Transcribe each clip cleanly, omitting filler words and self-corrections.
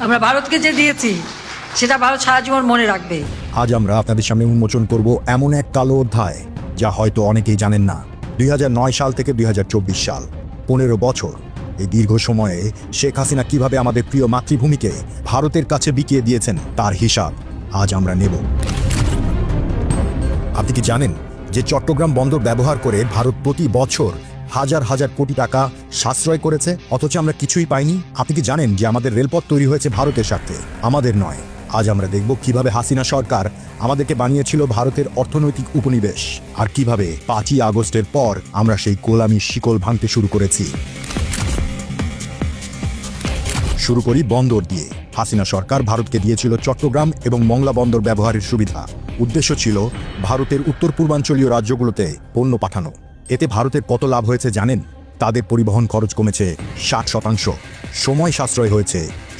আমরা ভারতকে যে দিয়েছি সেটা ভারত সারা জীবন মনে রাখবে। আজ আমরা আপনাদের সামনে উন্মোচন করব এমন এক কালো অধ্যায় যা হয়তো অনেকেই জানেন না। 2009 সাল থেকে 2024 সাল 15 বছর, এই দীর্ঘ সময়ে শেখ হাসিনা কিভাবে আমাদের প্রিয় মাতৃভূমিকে ভারতের কাছে বিকিয়ে দিয়েছেন তার হিসাব আজ আমরা নেব। আপনি কি জানেন যে চট্টগ্রাম বন্দর ব্যবহার করে ভারত প্রতি বছর হাজার হাজার কোটি টাকা সাশ্রয় করেছে, অথচ আমরা কিছুই পাইনি? আপনি কি জানেন যে আমাদের রেলপথ তৈরি হয়েছে ভারতের স্বার্থে, আমাদের নয়? আজ আমরা দেখব কিভাবে হাসিনা সরকার আমাদেরকে বানিয়েছিল ভারতের অর্থনৈতিক উপনিবেশ, আর কিভাবে 5ই আগস্টের পর আমরা সেই গোলামি শিকল ভাঙতে শুরু করেছি। শুরু করি বন্দর দিয়ে। হাসিনা সরকার ভারতকে দিয়েছিল চট্টগ্রাম এবং মংলা বন্দর ব্যবহারের সুবিধা। উদ্দেশ্য ছিল ভারতের উত্তর পূর্বাঞ্চলীয় রাজ্যগুলোতে পণ্য পাঠানো। এতে ভারতের কত লাভ হয়েছে জানেন? তাদের পরিবহন খরচ কমেছে 60%, সময় সাশ্রয় হয়েছে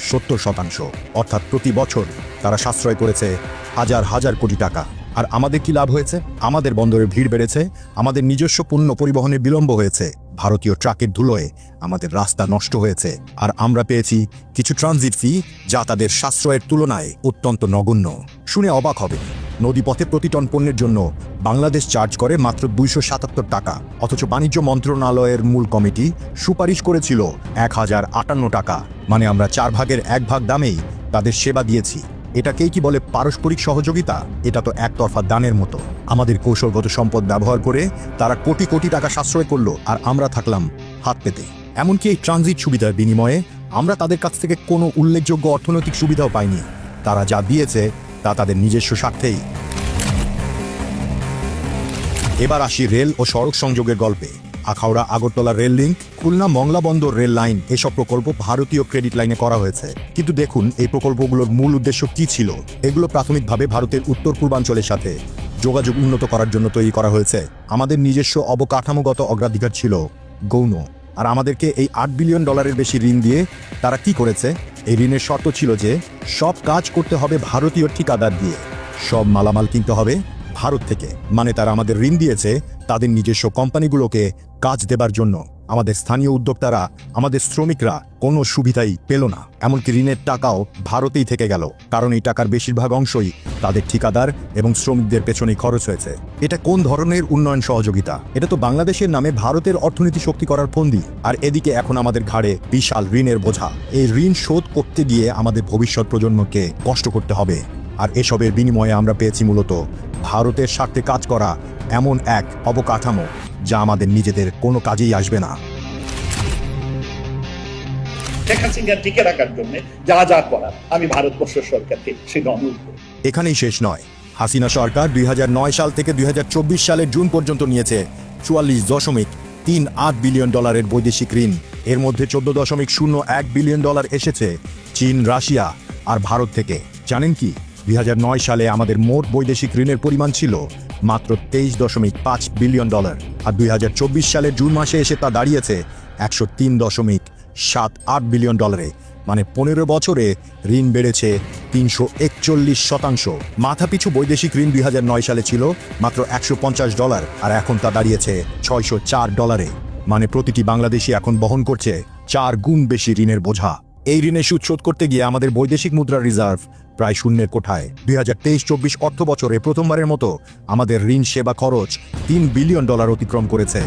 70%, অর্থাৎ প্রতি বছর তারা সাশ্রয় করেছে হাজার হাজার কোটি টাকা। আর আমাদের কি লাভ হয়েছে? আমাদের বন্দরে ভিড় বেড়েছে, আমাদের নিজস্ব পণ্য পরিবহনে বিলম্ব হয়েছে, ভারতীয় ট্রাকের ধুলোয় আমাদের রাস্তা নষ্ট হয়েছে, আর আমরা পেয়েছি কিছু ট্রানজিট ফি যা তাদের সাশ্রয়ের তুলনায় অত্যন্ত নগণ্য। শুনে অবাক হবে, নদীপথে প্রতি টন পণ্যের জন্য বাংলাদেশ চার্জ করে মাত্র 277 টাকা, অথচ বাণিজ্য মন্ত্রণালয়ের মূল কমিটি সুপারিশ করেছিল 1058 টাকা। মানে আমরা 4 ভাগের 1 ভাগ দামেই তাদের সেবা দিয়েছি। এটাকেই কি বলে পারস্পরিক সহযোগিতা? এটা তো একতরফা দানের মতো। আমাদের কৌশলগত সম্পদ ব্যবহার করে তারা কোটি কোটি টাকা সাশ্রয় করলো, আর আমরা থাকলাম হাত পেতে। এমনকি এই ট্রানজিট সুবিধার বিনিময়ে আমরা তাদের কাছ থেকে কোনো উল্লেখযোগ্য অর্থনৈতিক সুবিধাও পাইনি। তারা যা দিয়েছে তা তাদের নিজস্ব স্বার্থেই। এবার আসি রেল ও সড়ক সংযোগের গল্পে। আখাউড়া আগরতলা রেল লিঙ্ক, খুলনা মংলা বন্দর রেল লাইন, এসব প্রকল্প ভারতীয় ক্রেডিট লাইনে করা হয়েছে। কিন্তু দেখুন এই প্রকল্পগুলোর মূল উদ্দেশ্য কি ছিল? এগুলো প্রাথমিকভাবে ভারতের উত্তর পূর্বাঞ্চলের সাথে যোগাযোগ উন্নত করার জন্য তৈরি করা হয়েছে। আমাদের নিজস্ব অবকাঠামোগত অগ্রাধিকার ছিল গৌণ। আর আমাদেরকে এই $8 বিলিয়ন বেশি ঋণ দিয়ে তারা কি করেছে? এই ঋণের শর্ত ছিল যে সব কাজ করতে হবে ভারতীয় ঠিকাদার দিয়ে, সব মালামাল কিনতে হবে ভারত থেকে। মানে তারা আমাদের ঋণ দিয়েছে তাদের নিজস্ব কোম্পানিগুলোকে কাজ দেবার জন্য। আমাদের স্থানীয় উদ্যোক্তারা, আমাদের শ্রমিকরা কোনো সুবিধাই পেল না। এমনকি ঋণের টাকাও ভারতেই থেকে গেল, কারণ এই টাকার বেশিরভাগ অংশই তাদের ঠিকাদার এবং শ্রমিকদের পেছনেই খরচ হয়েছে। এটা কোন ধরনের উন্নয়ন সহযোগিতা? এটা তো বাংলাদেশের নামে ভারতের অর্থনীতি শক্তি করার ফন্দি। আর এদিকে এখন আমাদের ঘাড়ে বিশাল ঋণের বোঝা। এই ঋণ শোধ করতে গিয়ে আমাদের ভবিষ্যৎ প্রজন্মকে কষ্ট করতে হবে। আর এসবের বিনিময়ে আমরা পেয়েছি মূলত ভারতের স্বার্থে কাজ করা এমন এক অবকাঠামো যা আমাদের নিজেদের কোনো কাজেই আসবে না। শেখ হাসিনা টিকে রাখার জন্য যা যা করার আমি ভারতবর্ষ সরকারকে সেটা অনুরোধ করি। এখানেই শেষ নয়। হাসিনা সরকার 2009 সাল থেকে 2024 সালের জুন পর্যন্ত নিয়েছে $44.38 বিলিয়ন বৈদেশিক ঋণ। এর মধ্যে $14.01 বিলিয়ন এসেছে চীন, রাশিয়া আর ভারত থেকে। জানেন কি, 2009 সালে আমাদের মোট বৈদেশিক ঋণের পরিমাণ ছিল মাত্র $23.5 বিলিয়ন, আর 2024 সালের জুন মাসে এসে তা দাঁড়িয়েছে $103.78 বিলিয়ন। মানে 15 বছরে ঋণ বেড়েছে 341%। মাথাপিছু বৈদেশিক ঋণ 2009 সালে ছিল মাত্র $150, আর এখন তা দাঁড়িয়েছে $604। মানে প্রতিটি বাংলাদেশি এখন বহন করছে 4 গুণ বেশি ঋণের বোঝা। এই ঋণের সুদ শোধ করতে গিয়ে আমাদের বৈদেশিক মুদ্রার রিজার্ভ প্রায় শূন্যের কোঠায়। 2023-24 অর্থ বছরে প্রথমবারের মতো আমাদের ঋণ সেবা খরচ $3 বিলিয়ন অতিক্রম করেছে।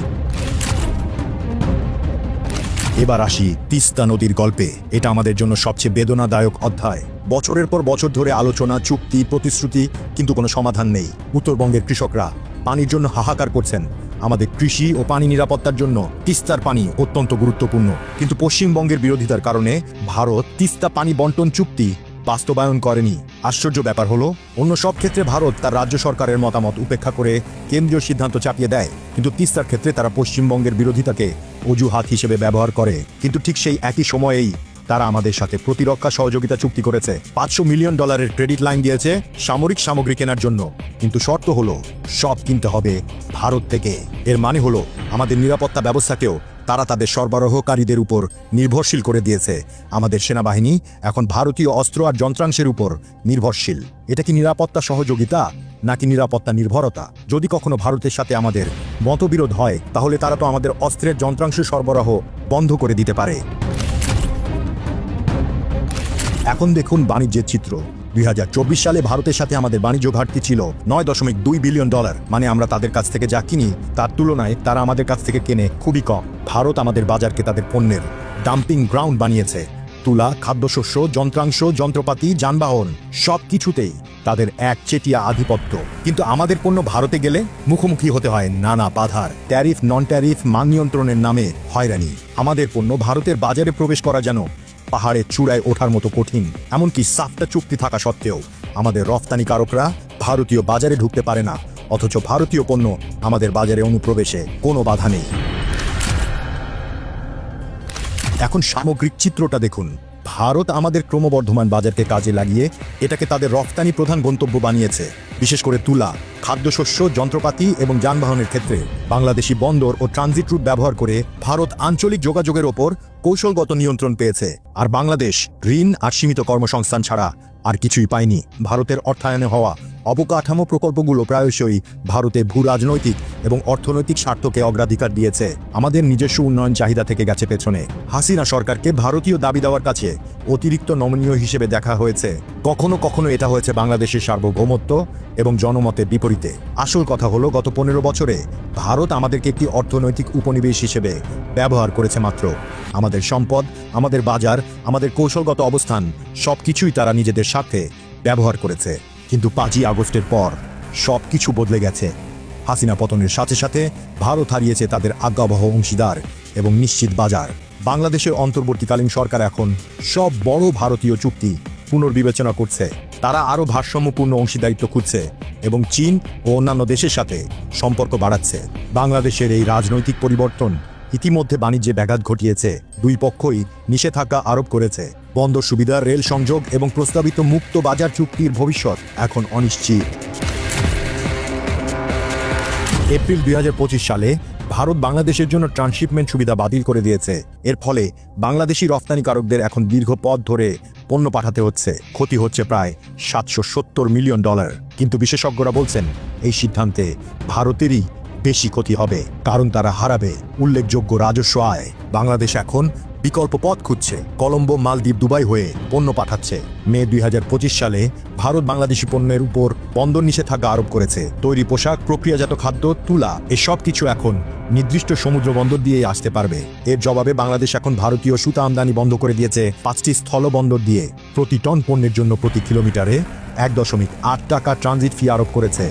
এবার আসি তিস্তা নদীর গল্পে। এটা আমাদের জন্য সবচেয়ে বেদনাদায়ক অধ্যায়। বছরের পর বছর ধরে আলোচনা, চুক্তি, প্রতিশ্রুতি, কিন্তু কোনো সমাধান নেই। উত্তরবঙ্গের কৃষকরা পানির জন্য হাহাকার করছেন। আমাদের কৃষি ও পানি নিরাপত্তার জন্য তিস্তার পানি অত্যন্ত গুরুত্বপূর্ণ। কিন্তু পশ্চিমবঙ্গের বিরোধিতার কারণে ভারত তিস্তা পানি বন্টন চুক্তি বাস্তবায়ন করেনি। আশ্চর্য ব্যাপার হলো, অন্য সব ক্ষেত্রে ভারত তার রাজ্য সরকারের মতামত উপেক্ষা করে কেন্দ্রীয় সিদ্ধান্ত চাপিয়ে দেয়, কিন্তু তিস্তার ক্ষেত্রে তারা পশ্চিমবঙ্গের বিরোধিতাকে অজুহাত হিসেবে ব্যবহার করে। কিন্তু ঠিক সেই একই সময়েই তারা আমাদের সাথে প্রতিরক্ষা সহযোগিতা চুক্তি করেছে। $500 মিলিয়ন ক্রেডিট লাইন দিয়েছে সামরিক সামগ্রী কেনার জন্য। কিন্তু শর্ত হলো সব কিনতে হবে ভারত থেকে। এর মানে হলো আমাদের নিরাপত্তা ব্যবস্থাকেও তারা তাদের সরবরাহকারীদের উপর নির্ভরশীল করে দিয়েছে। আমাদের সেনাবাহিনী এখন ভারতীয় অস্ত্র আর যন্ত্রাংশের উপর নির্ভরশীল। এটা কি নিরাপত্তা সহযোগিতা নাকি নিরাপত্তা নির্ভরতা? যদি কখনো ভারতের সাথে আমাদের মতবিরোধ হয়, তাহলে তারা তো আমাদের অস্ত্রের যন্ত্রাংশ সরবরাহ বন্ধ করে দিতে পারে। এখন দেখুন বাণিজ্যের চিত্র। 2024 সালে ভারতের সাথে আমাদের বাণিজ্য ঘাটতি ছিল $9.2 বিলিয়ন। মানে আমরা তাদের কাছ থেকে যা কিনি তার তুলনায় তারা আমাদের কাছ থেকে কেনে খুবই কম। ভারত আমাদের বাজারকে তাদের পণ্যের ডাম্পিং গ্রাউন্ড বানিয়েছে। তুলা, খাদ্যশস্য, যন্ত্রাংশ, যন্ত্রপাতি, যানবাহন সব কিছুতেই তাদের একচেটিয়া আধিপত্য। কিন্তু আমাদের পণ্য ভারতে গেলে মুখোমুখি হতে হয় নানা বাধার। ট্যারিফ, নন ট্যারিফ, মান নিয়ন্ত্রণের নামে হয়রানি। আমাদের পণ্য ভারতের বাজারে প্রবেশ করা যেন পাহাড়ের চূড়ায় ওঠার মতো কঠিন। এমনকি সাফটা চুক্তি থাকা সত্ত্বেও আমাদের রফতানিকারকরা ভারতীয় বাজারে ঢুকতে পারে না, অথচ ভারতীয় পণ্য আমাদের বাজারে অনুপ্রবেশে কোনো বাধা নেই। এখন সামগ্রিক চিত্রটা দেখুন। ভারত আমাদের ক্রমবর্ধমান বাজারকে কাজে লাগিয়ে এটাকে তাদের রফতানি প্রধান গন্তব্য বানিয়েছে। বিশেষ করে তুলা, খাদ্যশস্য, যন্ত্রপাতি এবং যানবাহনের ক্ষেত্রে বাংলাদেশি বন্দর ও ট্রানজিট রুট ব্যবহার করে ভারত আঞ্চলিক যোগাযোগের ওপর কৌশলগত নিয়ন্ত্রণ পেয়েছে। আর বাংলাদেশ ঋণ আর সীমিত কর্মসংস্থান ছাড়া আর কিছুই পায়নি। ভারতের অর্থায়নে হওয়া অবকাঠামো প্রকল্পগুলো প্রায়শই ভারতে ভূ রাজনৈতিক এবং অর্থনৈতিক স্বার্থকে অগ্রাধিকার দিয়েছে। আমাদের নিজস্ব উন্নয়ন চাহিদা থেকে গেছে পেছনে। হাসিনা সরকারকে ভারতীয় দাবি দেওয়ার কাছে অতিরিক্ত নমনীয় হিসেবে দেখা হয়েছে। কখনো কখনো এটা হয়েছে বাংলাদেশের সার্বভৌমত্ব এবং জনমতের বিপরীতে। আসল কথা হলো, গত 15 বছরে ভারত আমাদেরকে একটি অর্থনৈতিক উপনিবেশ হিসেবে ব্যবহার করেছে মাত্র। আমাদের সম্পদ, আমাদের বাজার, আমাদের কৌশলগত অবস্থান সবকিছুই তারা নিজেদের স্বার্থে ব্যবহার করেছে। কিন্তু 5ই আগস্টের পর সব কিছু বদলে গেছে। হাসিনা পতনের সাথে সাথে ভারত হারিয়েছে তাদের আজ্ঞাবহ অংশীদার এবং নিশ্চিত বাজার। বাংলাদেশের অন্তর্বর্তীকালীন সরকার এখন সব বড় ভারতীয় চুক্তি পুনর্বিবেচনা করছে। তারা আরও ভারসাম্যপূর্ণ অংশীদারিত্ব খুঁজছে এবং চীন ও অন্যান্য দেশের সাথে সম্পর্ক বাড়াচ্ছে। বাংলাদেশের এই রাজনৈতিক পরিবর্তন ইতিমধ্যে বাণিজ্যে ব্যাঘাত ঘটিয়েছে। দুই পক্ষই নিষেধাজ্ঞা আরোপ করেছে। বন্দর সুবিধা, রেল সংযোগ এবং প্রস্তাবিত মুক্ত বাজার চুক্তির ভবিষ্যৎ এখন অনিশ্চিত। এপ্রিল 2025 সালে ভারত বাংলাদেশের জন্য ট্রান্সশিপমেন্ট সুবিধা বাতিল করে দিয়েছে। এর ফলে বাংলাদেশি রফতানিকারকদের এখন দীর্ঘ পথ ধরে পণ্য পাঠাতে হচ্ছে। ক্ষতি হচ্ছে প্রায় $770 মিলিয়ন। কিন্তু বিশেষজ্ঞরা বলছেন এই সিদ্ধান্তে ভারতেরই বেশি ক্ষতি হবে, কারণ তারা হারাবে উল্লেখযোগ্য রাজস্ব আয়। বাংলাদেশ এখন বিকল্প পথ খুঁজছে। কলম্বো, মালদ্বীপ, দুবাই হয়ে পণ্য পাঠাচ্ছে। মে 2025 সালে ভারত বাংলাদেশি পণ্যের উপর বন্দর নিষেধাজ্ঞা আরোপ করেছে। তৈরি পোশাক, প্রক্রিয়াজাত খাদ্য, তুলা এসব কিছু এখন নির্দিষ্ট সমুদ্র বন্দর দিয়েই আসতে পারবে। এর জবাবে বাংলাদেশ এখন ভারতীয় সুতা আমদানি বন্ধ করে দিয়েছে 5টি স্থল বন্দর দিয়ে। প্রতি টন পণ্যের জন্য প্রতি কিলোমিটারে 1.8 টাকা ট্রানজিট ফি আরোপ করেছে।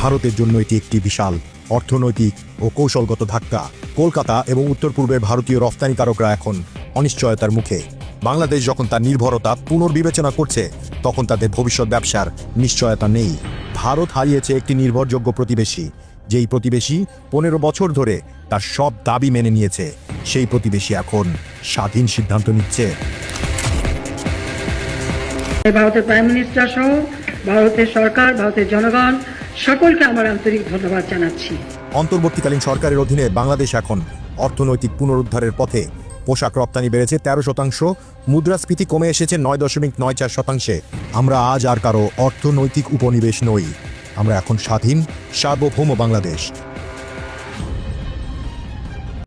ভারতের জন্য এটি একটি বিশাল অর্থনৈতিক ও কৌশলগত ধাক্কা। কলকাতা এবং উত্তর পূর্বের ভারতীয় রফতানিকারকরা এখন অনিশ্চয়তার মুখে। বাংলাদেশ যখন তার নির্ভরতা পুনর্বিবেচনা করছে, তখন তাদের ভবিষ্যৎ ব্যবসার নিশ্চয়তা নেই। ভারত হারিয়েছে একটি নির্ভরযোগ্য প্রতিবেশী, যেই প্রতিবেশী 15 বছর ধরে তার সব দাবি মেনে নিয়েছে। সেই প্রতিবেশী এখন স্বাধীন সিদ্ধান্ত নিচ্ছে। ভারতের প্রাইম মিনিস্টার সহ ভারতের সরকার, ভারতের জনগণ সকলকে আমার আন্তরিক ধন্যবাদ জানাচ্ছি। অন্তর্বর্তীকালীন সরকারের অধীনে বাংলাদেশ এখন অর্থনৈতিক পুনরুদ্ধারের পথে। পোশাক রপ্তানি বেড়েছে 13%, মুদ্রাস্ফীতি কমে এসেছে 9.94%। আমরা আজ আর কারো অর্থনৈতিক উপনিবেশ নই। আমরা এখন স্বাধীন সার্বভৌম বাংলাদেশ।